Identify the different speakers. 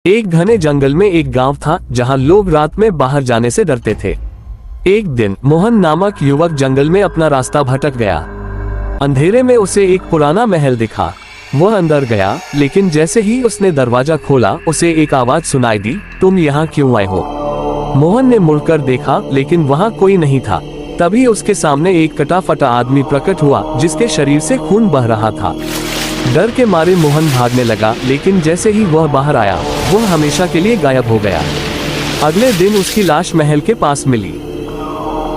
Speaker 1: एक घने जंगल में एक गांव था जहां लोग रात में बाहर जाने से डरते थे। एक दिन मोहन नामक युवक जंगल में अपना रास्ता भटक गया। अंधेरे में उसे एक पुराना महल दिखा। वह अंदर गया, लेकिन जैसे ही उसने दरवाजा खोला उसे एक आवाज सुनाई दी, तुम यहाँ क्यों आए हो? मोहन ने मुड़कर देखा, लेकिन वहाँ कोई नहीं था। तभी उसके सामने एक कटा फटा आदमी प्रकट हुआ, जिसके शरीर से खून बह रहा था। डर के मारे मोहन भागने लगा, लेकिन जैसे ही वह बाहर आया, वह हमेशा के लिए गायब हो गया। अगले दिन उसकी लाश महल के पास मिली।